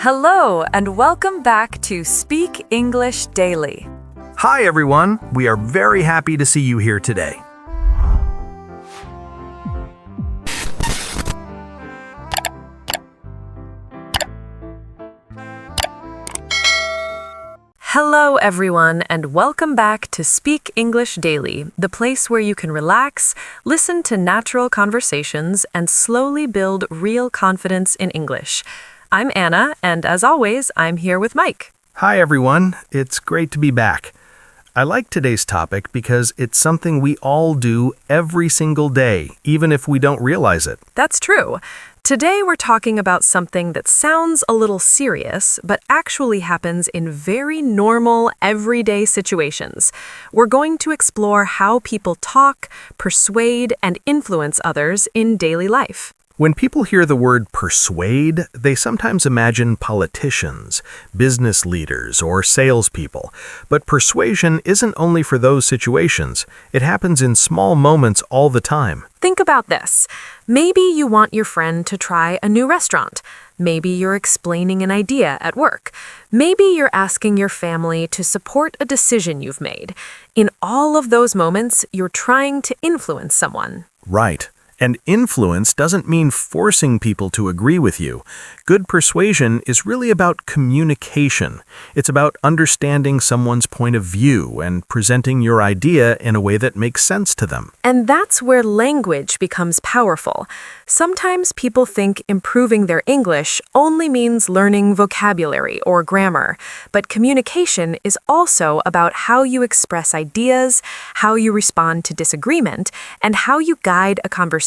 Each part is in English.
Hello, and welcome back to Speak English Daily. Hi everyone, we are very happy to see you here today. Hello, everyone, and welcome back to Speak English Daily, the place where you can relax, listen to natural conversations, and slowly build real confidence in English. I'm Anna, and as always, I'm here with Mike. Hi everyone, it's great to be back. I like today's topic because it's something we all do every single day, even if we don't realize it. That's true. Today we're talking about something that sounds a little serious, but actually happens in very normal, everyday situations. We're going to explore how people talk, persuade, and influence others in daily life. When people hear the word persuade, they sometimes imagine politicians, business leaders, or salespeople. But persuasion isn't only for those situations. It happens in small moments all the time. Think about this. Maybe you want your friend to try a new restaurant. Maybe you're explaining an idea at work. Maybe you're asking your family to support a decision you've made. In all of those moments, you're trying to influence someone. Right. And influence doesn't mean forcing people to agree with you. Good persuasion is really about communication. It's about understanding someone's point of view and presenting your idea in a way that makes sense to them. And that's where language becomes powerful. Sometimes people think improving their English only means learning vocabulary or grammar, but communication is also about how you express ideas, how you respond to disagreement, and how you guide a conversation.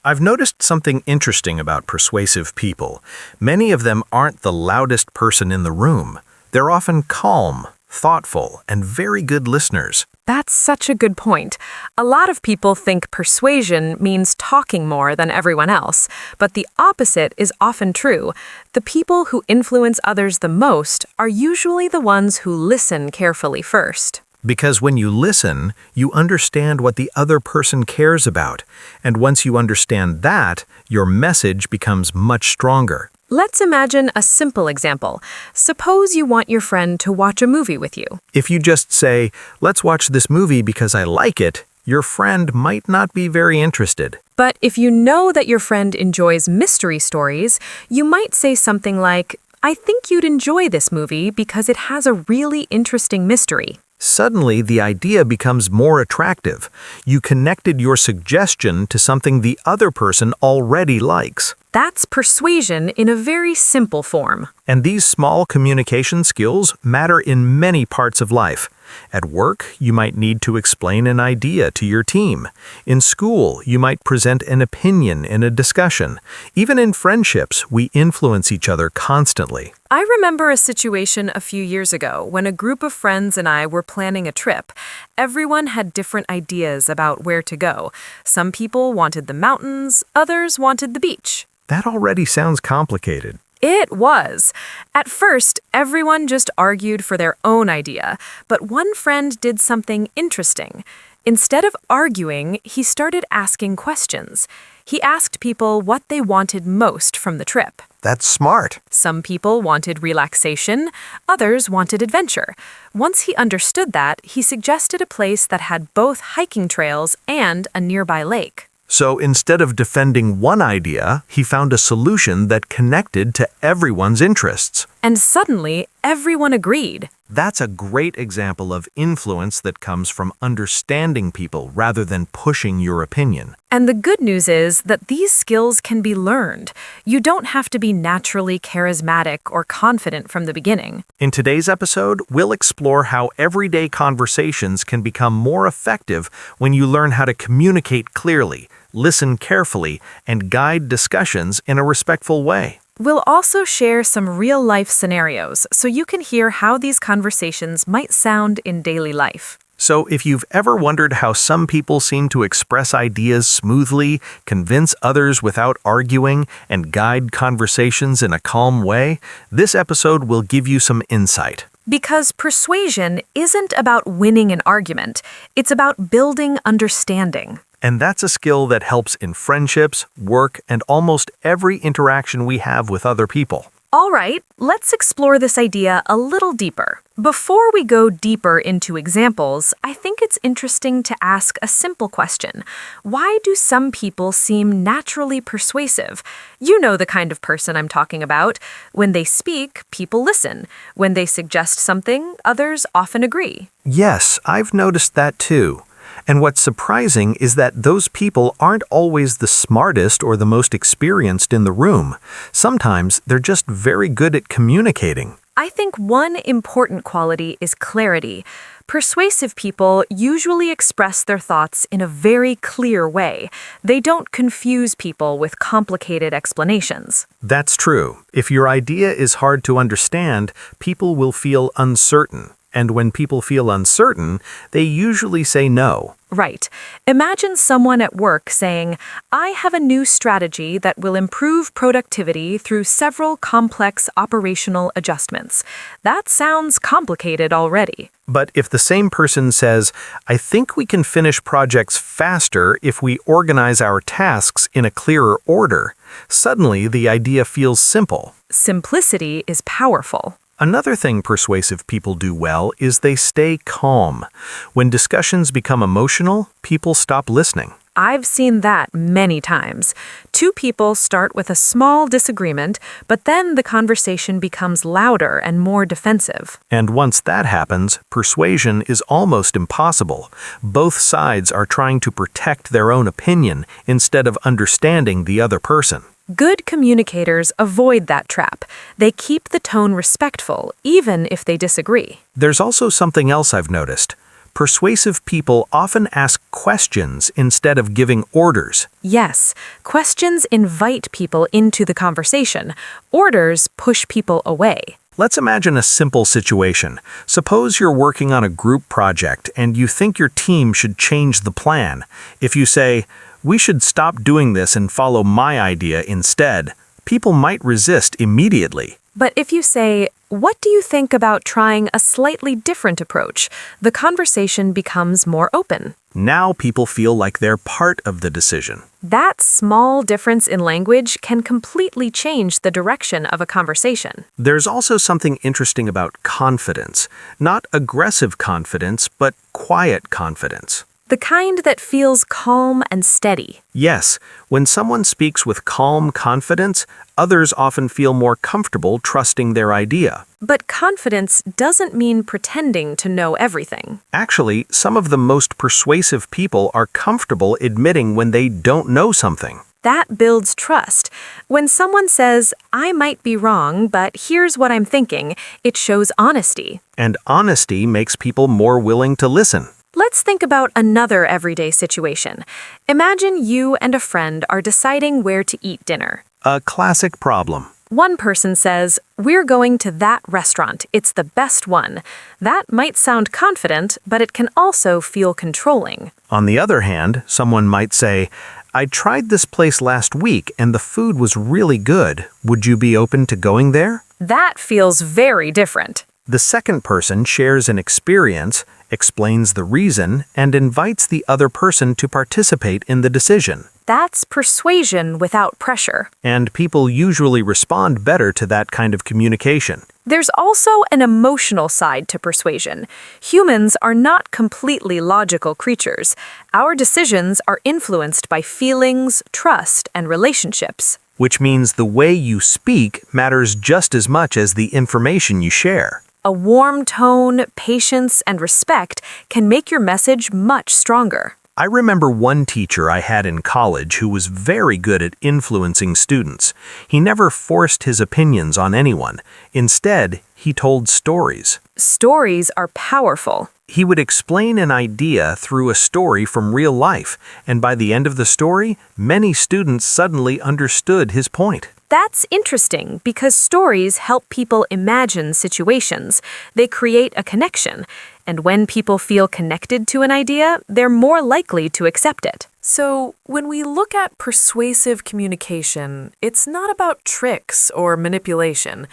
I've noticed something interesting about persuasive people. Many of them aren't the loudest person in the room. They're often calm, thoughtful, and very good listeners. That's such a good point. A lot of people think persuasion means talking more than everyone else, but the opposite is often true. The people who influence others the most are usually the ones who listen carefully first. Because when you listen, you understand what the other person cares about. And once you understand that, your message becomes much stronger. Let's imagine a simple example. Suppose you want your friend to watch a movie with you. If you just say, "Let's watch this movie because I like it," your friend might not be very interested. But if you know that your friend enjoys mystery stories, you might say something like, "I think you'd enjoy this movie because it has a really interesting mystery." Suddenly, the idea becomes more attractive. You connected your suggestion to something the other person already likes. That's persuasion in a very simple form. And these small communication skills matter in many parts of life. At work, you might need to explain an idea to your team. In school, you might present an opinion in a discussion. Even in friendships, we influence each other constantly. I remember a situation a few years ago when a group of friends and I were planning a trip. Everyone had different ideas about where to go. Some people wanted the mountains, others wanted the beach. That already sounds complicated. It was. At first, everyone just argued for their own idea, but one friend did something interesting. Instead of arguing, he started asking questions. He asked people what they wanted most from the trip. That's smart. Some people wanted relaxation, others wanted adventure. Once he understood that, he suggested a place that had both hiking trails and a nearby lake. So instead of defending one idea, he found a solution that connected to everyone's interests. And suddenly, everyone agreed. That's a great example of influence that comes from understanding people rather than pushing your opinion. And the good news is that these skills can be learned. You don't have to be naturally charismatic or confident from the beginning. In today's episode, we'll explore how everyday conversations can become more effective when you learn how to communicate clearly, listen carefully, and guide discussions in a respectful way. We'll also share some real-life scenarios so you can hear how these conversations might sound in daily life. So if you've ever wondered how some people seem to express ideas smoothly, convince others without arguing, and guide conversations in a calm way, this episode will give you some insight. Because persuasion isn't about winning an argument, it's about building understanding. And that's a skill that helps in friendships, work, and almost every interaction we have with other people. All right, let's explore this idea a little deeper. Before we go deeper into examples, I think it's interesting to ask a simple question. Why do some people seem naturally persuasive? You know the kind of person I'm talking about. When they speak, people listen. When they suggest something, others often agree. Yes, I've noticed that too. And what's surprising is that those people aren't always the smartest or the most experienced in the room. Sometimes they're just very good at communicating. I think one important quality is clarity. Persuasive people usually express their thoughts in a very clear way. They don't confuse people with complicated explanations. That's true. If your idea is hard to understand, people will feel uncertain. And when people feel uncertain, they usually say no. Right. Imagine someone at work saying, I have a new strategy that will improve productivity through several complex operational adjustments. That sounds complicated already. But if the same person says, I think we can finish projects faster if we organize our tasks in a clearer order, suddenly the idea feels simple. Simplicity is powerful. Another thing persuasive people do well is they stay calm. When discussions become emotional, people stop listening. I've seen that many times. Two people start with a small disagreement, but then the conversation becomes louder and more defensive. And once that happens, persuasion is almost impossible. Both sides are trying to protect their own opinion instead of understanding the other person. Good communicators avoid that trap. They keep the tone respectful, even if they disagree. There's also something else I've noticed. Persuasive people often ask questions instead of giving orders. Yes, questions invite people into the conversation. Orders push people away. Let's imagine a simple situation. Suppose you're working on a group project and you think your team should change the plan. If you say, we should stop doing this and follow my idea instead, people might resist immediately. But if you say, what do you think about trying a slightly different approach? The conversation becomes more open. Now people feel like they're part of the decision. That small difference in language can completely change the direction of a conversation. There's also something interesting about confidence. Not aggressive confidence, but quiet confidence. The kind that feels calm and steady. Yes, when someone speaks with calm confidence, others often feel more comfortable trusting their idea. But confidence doesn't mean pretending to know everything. Actually, some of the most persuasive people are comfortable admitting when they don't know something. That builds trust. When someone says, I might be wrong, but here's what I'm thinking, it shows honesty. And honesty makes people more willing to listen. Let's think about another everyday situation. Imagine you and a friend are deciding where to eat dinner. A classic problem. One person says, we're going to that restaurant. It's the best one. That might sound confident, but it can also feel controlling. On the other hand, someone might say, I tried this place last week and the food was really good. Would you be open to going there? That feels very different. The second person shares an experience, explains the reason, and invites the other person to participate in the decision. That's persuasion without pressure. And people usually respond better to that kind of communication. There's also an emotional side to persuasion. Humans are not completely logical creatures. Our decisions are influenced by feelings, trust, and relationships. Which means the way you speak matters just as much as the information you share. A warm tone, patience, and respect can make your message much stronger. I remember one teacher I had in college who was very good at influencing students. He never forced his opinions on anyone. Instead, he told stories. Stories are powerful. He would explain an idea through a story from real life, and by the end of the story, many students suddenly understood his point. That's interesting because stories help people imagine situations. They create a connection. And when people feel connected to an idea, they're more likely to accept it. So, when we look at persuasive communication, it's not about tricks or manipulation.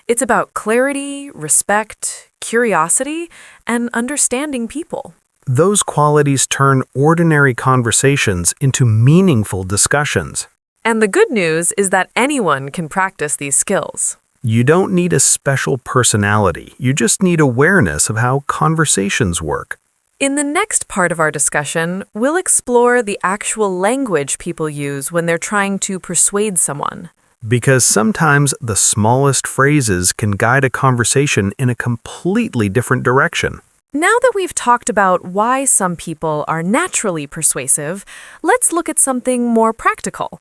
It's about clarity, respect, curiosity, and understanding people. Those qualities turn ordinary conversations into meaningful discussions. And the good news is that anyone can practice these skills. You don't need a special personality. You just need awareness of how conversations work. In the next part of our discussion, we'll explore the actual language people use when they're trying to persuade someone. Because sometimes the smallest phrases can guide a conversation in a completely different direction. Now that we've talked about why some people are naturally persuasive, let's look at something more practical.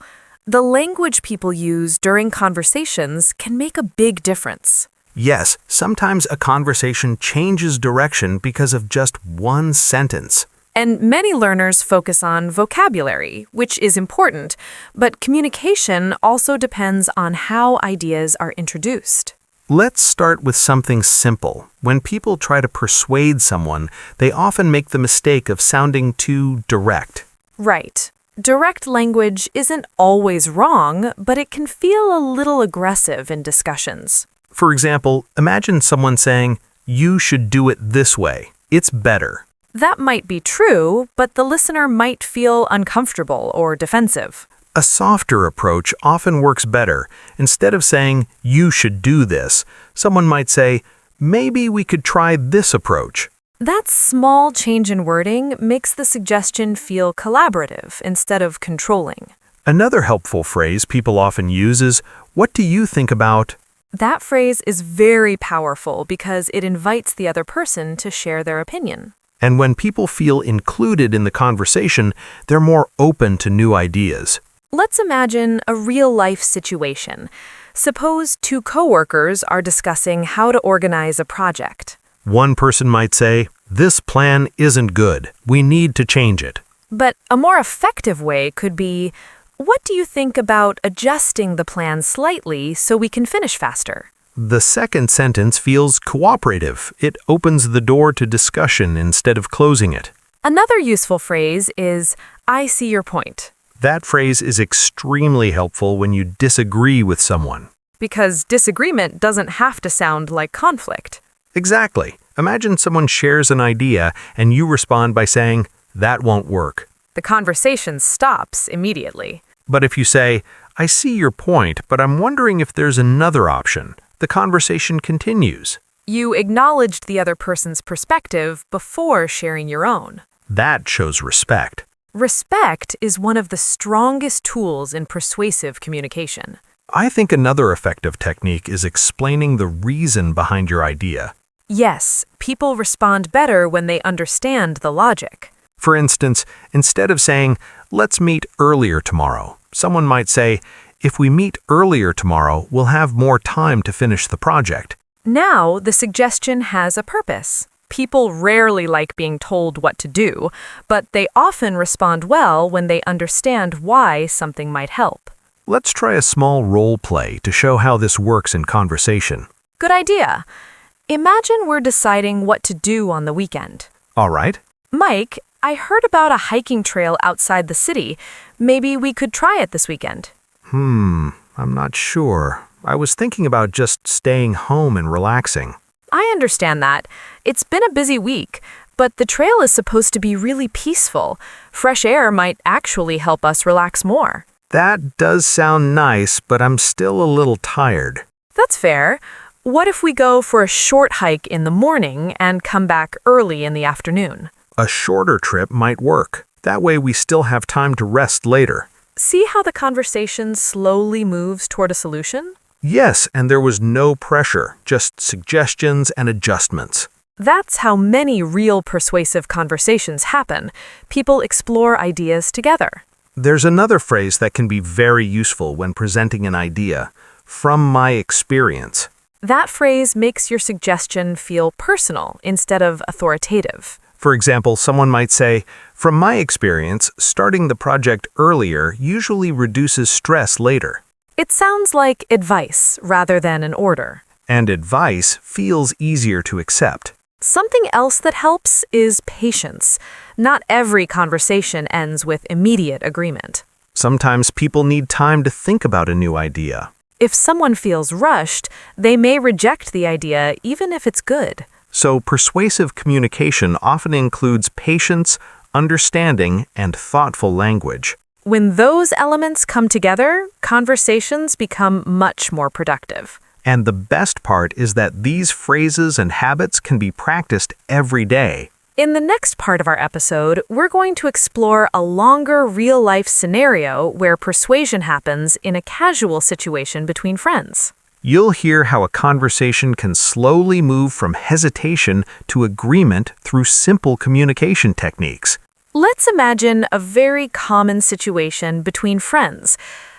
The language people use during conversations can make a big difference. Yes, sometimes a conversation changes direction because of just one sentence. And many learners focus on vocabulary, which is important, but communication also depends on how ideas are introduced. Let's start with something simple. When people try to persuade someone, they often make the mistake of sounding too direct. Right. Direct language isn't always wrong, but it can feel a little aggressive in discussions. For example, imagine someone saying, "You should do it this way. It's better." That might be true, but the listener might feel uncomfortable or defensive. A softer approach often works better. Instead of saying, "You should do this," someone might say, "Maybe we could try this approach." That small change in wording makes the suggestion feel collaborative instead of controlling. Another helpful phrase people often use is, "What do you think about?" That phrase is very powerful because it invites the other person to share their opinion. And when people feel included in the conversation, they're more open to new ideas. Let's imagine a real-life situation. Suppose two coworkers are discussing how to organize a project. One person might say, "This plan isn't good. We need to change it." But a more effective way could be, "What do you think about adjusting the plan slightly so we can finish faster?" The second sentence feels cooperative. It opens the door to discussion instead of closing it. Another useful phrase is, "I see your point." That phrase is extremely helpful when you disagree with someone. Because disagreement doesn't have to sound like conflict. Exactly. Imagine someone shares an idea and you respond by saying, "That won't work." The conversation stops immediately. But if you say, "I see your point, but I'm wondering if there's another option," the conversation continues. You acknowledged the other person's perspective before sharing your own. That shows respect. Respect is one of the strongest tools in persuasive communication. I think another effective technique is explaining the reason behind your idea. Yes, people respond better when they understand the logic. For instance, instead of saying, "Let's meet earlier tomorrow," someone might say, "If we meet earlier tomorrow, we'll have more time to finish the project." Now, the suggestion has a purpose. People rarely like being told what to do, but they often respond well when they understand why something might help. Let's try a small role play to show how this works in conversation. Good idea. Imagine we're deciding what to do on the weekend. All right. Mike, I heard about a hiking trail outside the city. Maybe we could try it this weekend. I'm not sure. I was thinking about just staying home and relaxing. I understand that. It's been a busy week, but the trail is supposed to be really peaceful. Fresh air might actually help us relax more. That does sound nice, but I'm still a little tired. That's fair. What if we go for a short hike in the morning and come back early in the afternoon? A shorter trip might work. That way we still have time to rest later. See how the conversation slowly moves toward a solution? Yes, and there was no pressure, just suggestions and adjustments. That's how many real persuasive conversations happen. People explore ideas together. There's another phrase that can be very useful when presenting an idea. From my experience. That phrase makes your suggestion feel personal instead of authoritative. For example, someone might say, "From my experience, starting the project earlier usually reduces stress later." It sounds like advice rather than an order. And advice feels easier to accept. Something else that helps is patience. Not every conversation ends with immediate agreement. Sometimes people need time to think about a new idea. If someone feels rushed, they may reject the idea even if it's good. So persuasive communication often includes patience, understanding, and thoughtful language. When those elements come together, conversations become much more productive. And the best part is that these phrases and habits can be practiced every day. In the next part of our episode, we're going to explore a longer real-life scenario where persuasion happens in a casual situation between friends. You'll hear how a conversation can slowly move from hesitation to agreement through simple communication techniques. Let's imagine a very common situation between friends.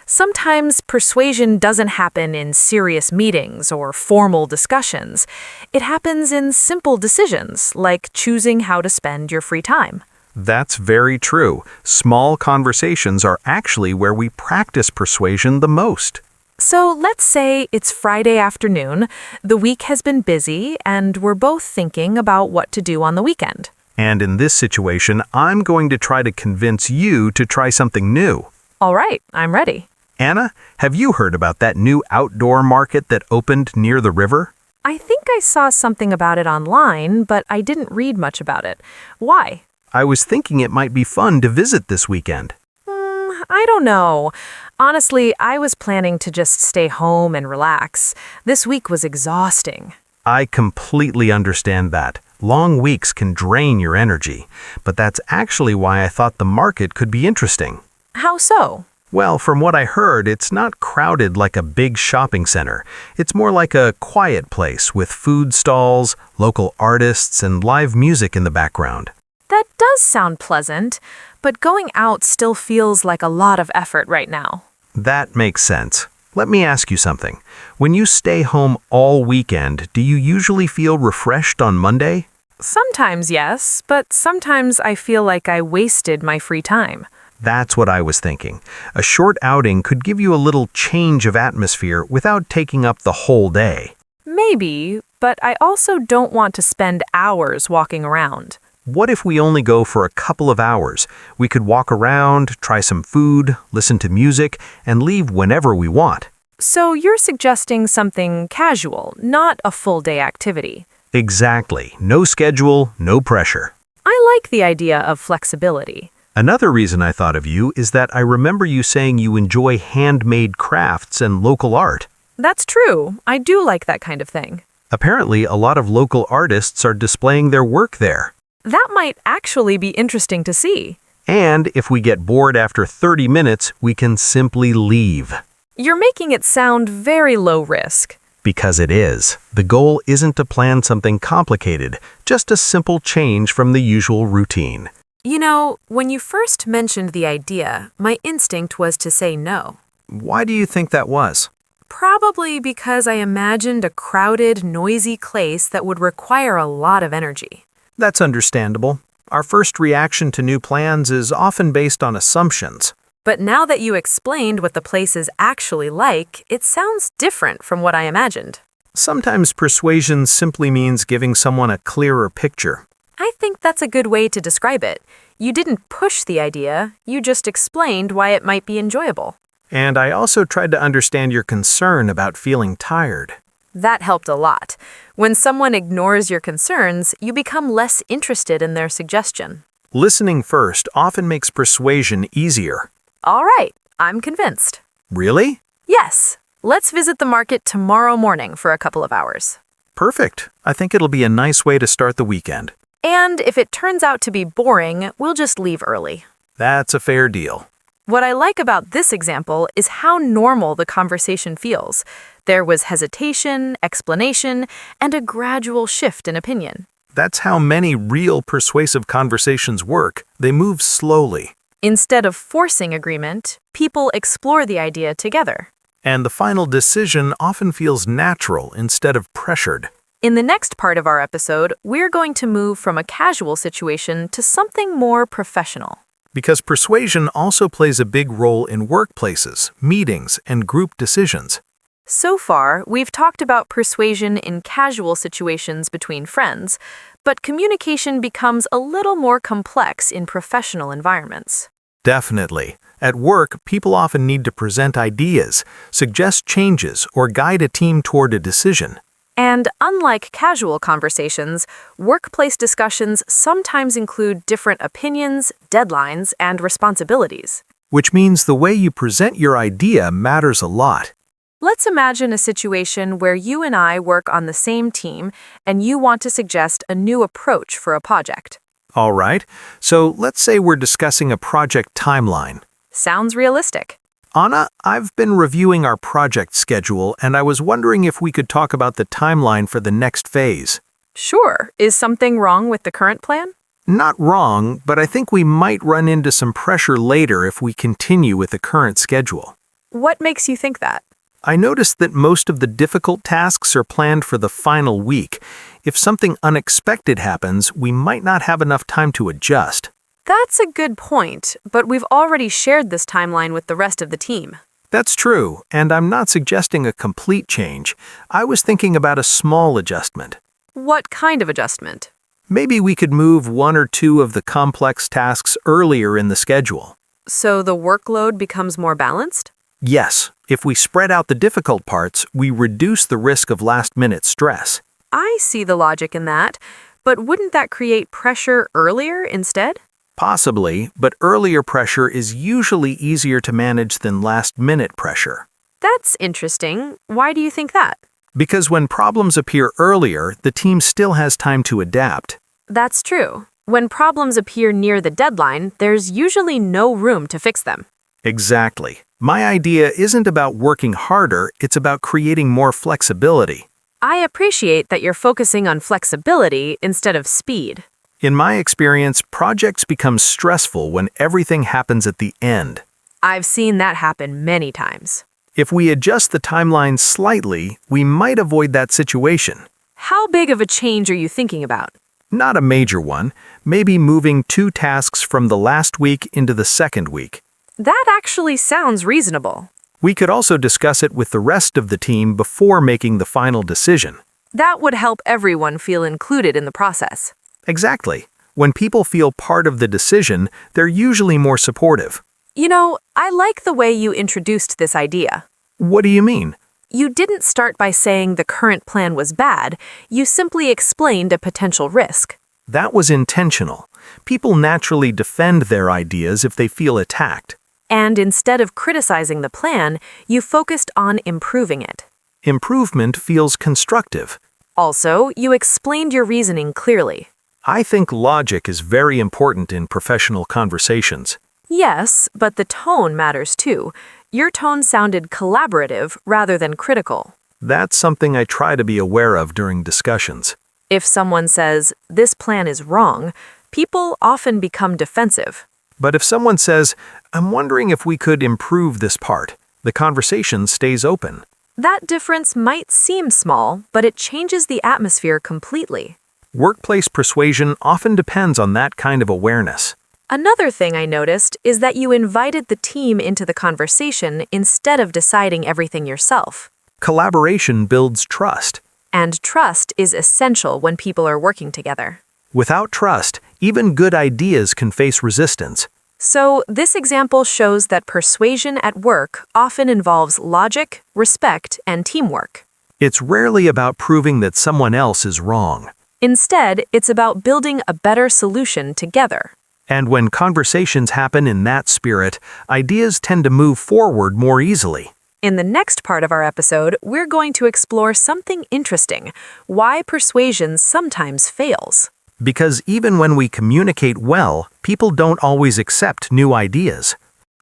Sometimes persuasion doesn't happen in serious meetings or formal discussions. It happens in simple decisions, like choosing how to spend your free time. That's very true. Small conversations are actually where we practice persuasion the most. So let's say it's Friday afternoon, the week has been busy, and we're both thinking about what to do on the weekend. And in this situation, I'm going to try to convince you to try something new. All right, I'm ready. Anna, have you heard about that new outdoor market that opened near the river? I think I saw something about it online, but I didn't read much about it. Why? I was thinking it might be fun to visit this weekend. I don't know. Honestly, I was planning to just stay home and relax. This week was exhausting. I completely understand that. Long weeks can drain your energy, but that's actually why I thought the market could be interesting. How so? Well, from what I heard, it's not crowded like a big shopping center. It's more like a quiet place with food stalls, local artists, and live music in the background. That does sound pleasant, but going out still feels like a lot of effort right now. That makes sense. Let me ask you something. When you stay home all weekend, do you usually feel refreshed on Monday? Sometimes yes, but sometimes I feel like I wasted my free time. That's what I was thinking. A short outing could give you a little change of atmosphere without taking up the whole day. Maybe, but I also don't want to spend hours walking around. What if we only go for a couple of hours? We could walk around, try some food, listen to music, and leave whenever we want. So you're suggesting something casual, not a full-day activity. Exactly. No schedule, no pressure. I like the idea of flexibility. Another reason I thought of you is that I remember you saying you enjoy handmade crafts and local art. That's true. I do like that kind of thing. Apparently, a lot of local artists are displaying their work there. That might actually be interesting to see. And if we get bored after 30 minutes, we can simply leave. You're making it sound very low risk. Because it is. The goal isn't to plan something complicated, just a simple change from the usual routine. You know, when you first mentioned the idea, my instinct was to say no. Why do you think that was? Probably because I imagined a crowded, noisy place that would require a lot of energy. That's understandable. Our first reaction to new plans is often based on assumptions. But now that you explained what the place is actually like, it sounds different from what I imagined. Sometimes persuasion simply means giving someone a clearer picture. I think that's a good way to describe it. You didn't push the idea, you just explained why it might be enjoyable. And I also tried to understand your concern about feeling tired. That helped a lot. When someone ignores your concerns, you become less interested in their suggestion. Listening first often makes persuasion easier. All right, I'm convinced. Really? Yes. Let's visit the market tomorrow morning for a couple of hours. Perfect. I think it'll be a nice way to start the weekend. And if it turns out to be boring, we'll just leave early. That's a fair deal. What I like about this example is how normal the conversation feels. There was hesitation, explanation, and a gradual shift in opinion. That's how many real persuasive conversations work. They move slowly. Instead of forcing agreement, people explore the idea together. And the final decision often feels natural instead of pressured. In the next part of our episode, we're going to move from a casual situation to something more professional. Because persuasion also plays a big role in workplaces, meetings, and group decisions. So far, we've talked about persuasion in casual situations between friends, but communication becomes a little more complex in professional environments. Definitely. At work, people often need to present ideas, suggest changes, or guide a team toward a decision. And unlike casual conversations, workplace discussions sometimes include different opinions, deadlines, and responsibilities. Which means the way you present your idea matters a lot. Let's imagine a situation where you and I work on the same team and you want to suggest a new approach for a project. All right, so let's say we're discussing a project timeline. Sounds realistic. Anna, I've been reviewing our project schedule and I was wondering if we could talk about the timeline for the next phase. Sure. Is something wrong with the current plan? Not wrong, but I think we might run into some pressure later if we continue with the current schedule. What makes you think that? I noticed that most of the difficult tasks are planned for the final week. If something unexpected happens, we might not have enough time to adjust. That's a good point, but we've already shared this timeline with the rest of the team. That's true, and I'm not suggesting a complete change. I was thinking about a small adjustment. What kind of adjustment? Maybe we could move one or two of the complex tasks earlier in the schedule. So the workload becomes more balanced? Yes, if we spread out the difficult parts, we reduce the risk of last-minute stress. I see the logic in that, but wouldn't that create pressure earlier instead? Possibly, but earlier pressure is usually easier to manage than last-minute pressure. That's interesting. Why do you think that? Because when problems appear earlier, the team still has time to adapt. That's true. When problems appear near the deadline, there's usually no room to fix them. Exactly. My idea isn't about working harder, it's about creating more flexibility. I appreciate that you're focusing on flexibility instead of speed. In my experience, projects become stressful when everything happens at the end. I've seen that happen many times. If we adjust the timeline slightly, we might avoid that situation. How big of a change are you thinking about? Not a major one, maybe moving 2 tasks from the last week into the second week. That actually sounds reasonable. We could also discuss it with the rest of the team before making the final decision. That would help everyone feel included in the process. Exactly. When people feel part of the decision, they're usually more supportive. You know, I like the way you introduced this idea. What do you mean? You didn't start by saying the current plan was bad, you simply explained a potential risk. That was intentional. People naturally defend their ideas if they feel attacked. And instead of criticizing the plan, you focused on improving it. Improvement feels constructive. Also, you explained your reasoning clearly. I think logic is very important in professional conversations. Yes, but the tone matters too. Your tone sounded collaborative rather than critical. That's something I try to be aware of during discussions. If someone says, "This plan is wrong," people often become defensive. But if someone says, "I'm wondering if we could improve this part," the conversation stays open. That difference might seem small, but it changes the atmosphere completely. Workplace persuasion often depends on that kind of awareness. Another thing I noticed is that you invited the team into the conversation instead of deciding everything yourself. Collaboration builds trust. And trust is essential when people are working together. Without trust, even good ideas can face resistance. So, this example shows that persuasion at work often involves logic, respect, and teamwork. It's rarely about proving that someone else is wrong. Instead, it's about building a better solution together. And when conversations happen in that spirit, ideas tend to move forward more easily. In the next part of our episode, we're going to explore something interesting: why persuasion sometimes fails. Because even when we communicate well, people don't always accept new ideas.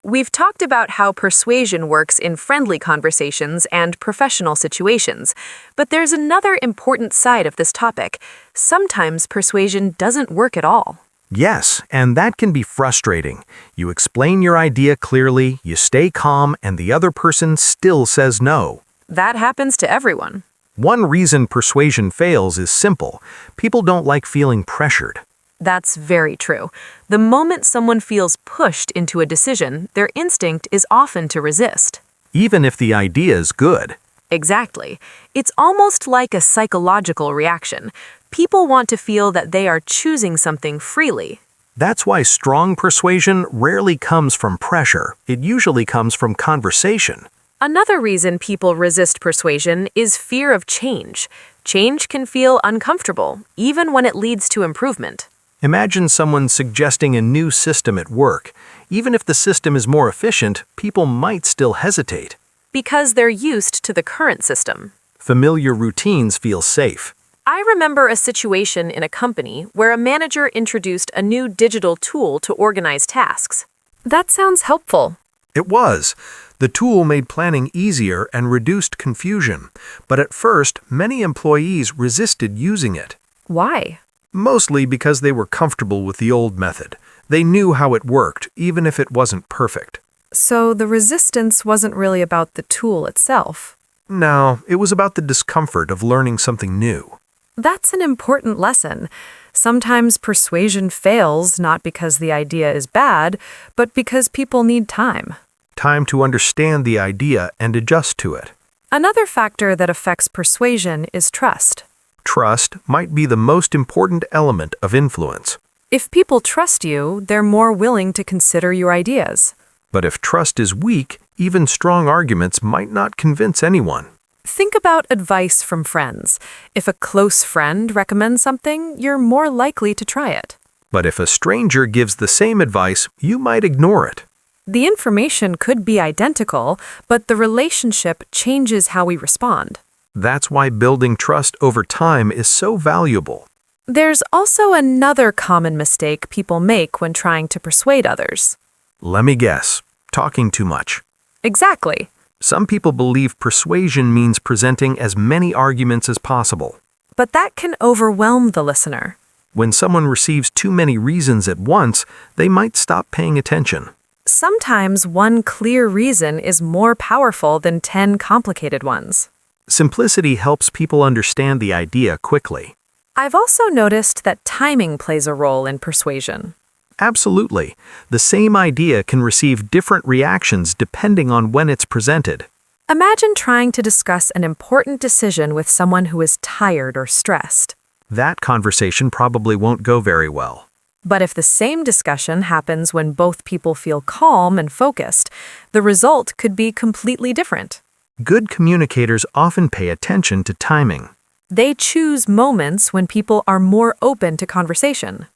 We've talked about how persuasion works in friendly conversations and professional situations, but there's another important side of this topic. Sometimes persuasion doesn't work at all. Yes, and that can be frustrating. You explain your idea clearly, you stay calm, and the other person still says no. That happens to everyone. One reason persuasion fails is simple. People don't like feeling pressured. That's very true. The moment someone feels pushed into a decision, their instinct is often to resist. Even if the idea is good. Exactly. It's almost like a psychological reaction. People want to feel that they are choosing something freely. That's why strong persuasion rarely comes from pressure. It usually comes from conversation. Another reason people resist persuasion is fear of change. Change can feel uncomfortable, even when it leads to improvement. Imagine someone suggesting a new system at work. Even if the system is more efficient, people might still hesitate. because they're used to the current system. Familiar routines feel safe. I remember a situation in a company where a manager introduced a new digital tool to organize tasks. That sounds helpful. It was. The tool made planning easier and reduced confusion, but at first, many employees resisted using it. Why? Mostly because they were comfortable with the old method. They knew how it worked, even if it wasn't perfect. So the resistance wasn't really about the tool itself. No, it was about the discomfort of learning something new. That's an important lesson. Sometimes persuasion fails not because the idea is bad, but because people need time. Time to understand the idea and adjust to it. Another factor that affects persuasion is trust. Trust might be the most important element of influence. If people trust you, they're more willing to consider your ideas. But if trust is weak, even strong arguments might not convince anyone. Think about advice from friends. If a close friend recommends something, you're more likely to try it. But if a stranger gives the same advice, you might ignore it. The information could be identical, but the relationship changes how we respond. That's why building trust over time is so valuable. There's also another common mistake people make when trying to persuade others. Let me guess. Talking too much. Exactly. Some people believe persuasion means presenting as many arguments as possible. But that can overwhelm the listener. When someone receives too many reasons at once, they might stop paying attention. Sometimes one clear reason is more powerful than 10 complicated ones. Simplicity helps people understand the idea quickly. I've also noticed that timing plays a role in persuasion. Absolutely. The same idea can receive different reactions depending on when it's presented. Imagine trying to discuss an important decision with someone who is tired or stressed. That conversation probably won't go very well. But if the same discussion happens when both people feel calm and focused, the result could be completely different. Good communicators often pay attention to timing. They choose moments when people are more open to conversation.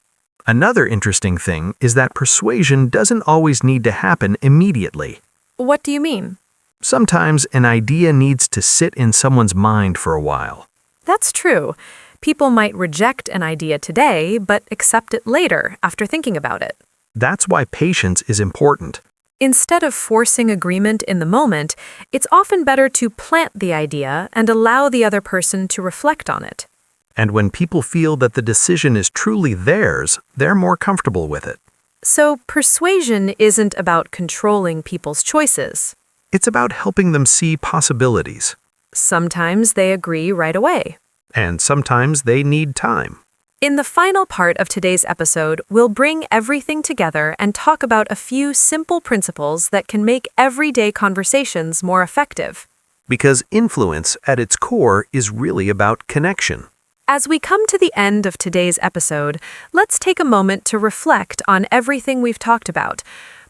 Another interesting thing is that persuasion doesn't always need to happen immediately. What do you mean? Sometimes an idea needs to sit in someone's mind for a while. That's true. People might reject an idea today, but accept it later after thinking about it. That's why patience is important. Instead of forcing agreement in the moment, it's often better to plant the idea and allow the other person to reflect on it. And when people feel that the decision is truly theirs, they're more comfortable with it. So persuasion isn't about controlling people's choices. It's about helping them see possibilities. Sometimes they agree right away. And sometimes they need time. In the final part of today's episode, we'll bring everything together and talk about a few simple principles that can make everyday conversations more effective. Because influence, at its core, is really about connection. As we come to the end of today's episode, let's take a moment to reflect on everything we've talked about.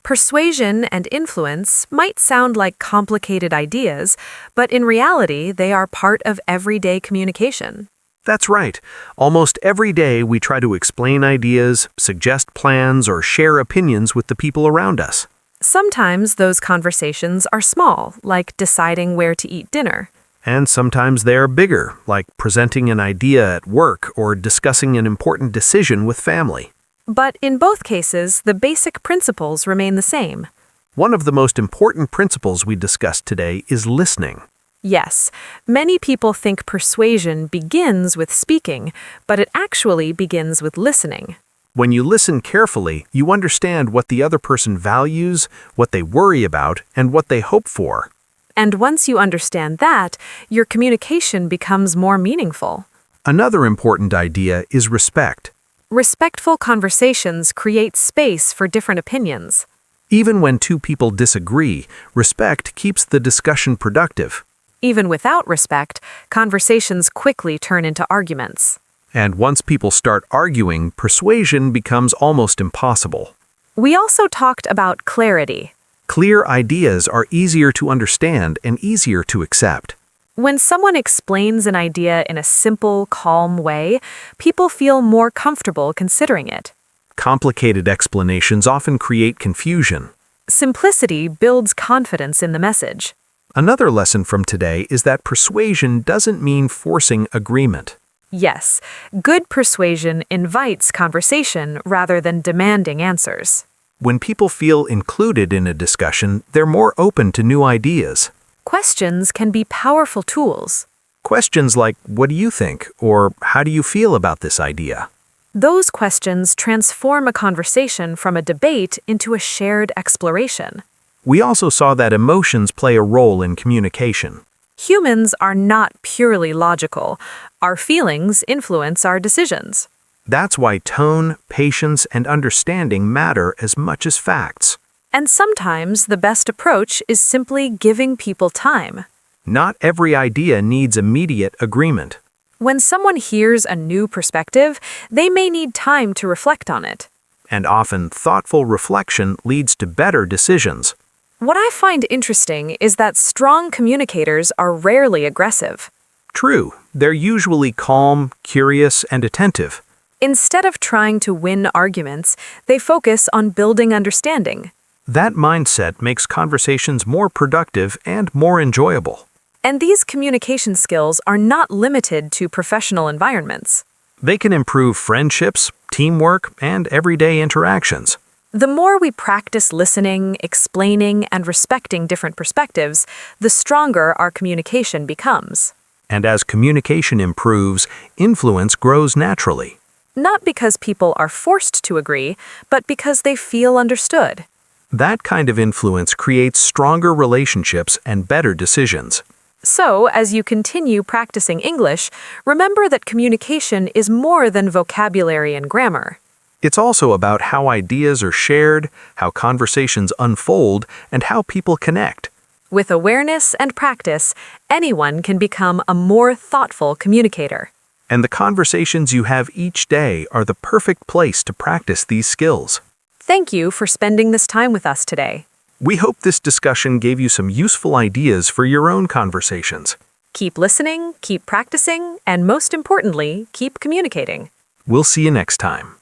Persuasion and influence might sound like complicated ideas, but in reality, they are part of everyday communication. That's right. Almost every day we try to explain ideas, suggest plans, or share opinions with the people around us. Sometimes those conversations are small, like deciding where to eat dinner. And sometimes they are bigger, like presenting an idea at work or discussing an important decision with family. But in both cases, the basic principles remain the same. One of the most important principles we discussed today is listening. Yes, many people think persuasion begins with speaking, but it actually begins with listening. When you listen carefully, you understand what the other person values, what they worry about, and what they hope for. And once you understand that, your communication becomes more meaningful. Another important idea is respect. Respectful conversations create space for different opinions. Even when two people disagree, respect keeps the discussion productive. Even without respect, conversations quickly turn into arguments. And once people start arguing, persuasion becomes almost impossible. We also talked about clarity. Clear ideas are easier to understand and easier to accept. When someone explains an idea in a simple, calm way, people feel more comfortable considering it. Complicated explanations often create confusion. Simplicity builds confidence in the message. Another lesson from today is that persuasion doesn't mean forcing agreement. Yes, good persuasion invites conversation rather than demanding answers. When people feel included in a discussion, they're more open to new ideas. Questions can be powerful tools. Questions like, "What do you think?" or "How do you feel about this idea?" Those questions transform a conversation from a debate into a shared exploration. We also saw that emotions play a role in communication. Humans are not purely logical. Our feelings influence our decisions. That's why tone, patience, and understanding matter as much as facts. And sometimes the best approach is simply giving people time. Not every idea needs immediate agreement. When someone hears a new perspective, they may need time to reflect on it. And often, thoughtful reflection leads to better decisions. What I find interesting is that strong communicators are rarely aggressive. True, they're usually calm, curious, and attentive. Instead of trying to win arguments, they focus on building understanding. That mindset makes conversations more productive and more enjoyable. And these communication skills are not limited to professional environments. They can improve friendships, teamwork, and everyday interactions. The more we practice listening, explaining, and respecting different perspectives, the stronger our communication becomes. And as communication improves, influence grows naturally. Not because people are forced to agree, but because they feel understood. That kind of influence creates stronger relationships and better decisions. So, as you continue practicing English, remember that communication is more than vocabulary and grammar. It's also about how ideas are shared, how conversations unfold, and how people connect. With awareness and practice, anyone can become a more thoughtful communicator. And the conversations you have each day are the perfect place to practice these skills. Thank you for spending this time with us today. We hope this discussion gave you some useful ideas for your own conversations. Keep listening, keep practicing, and most importantly, keep communicating. We'll see you next time.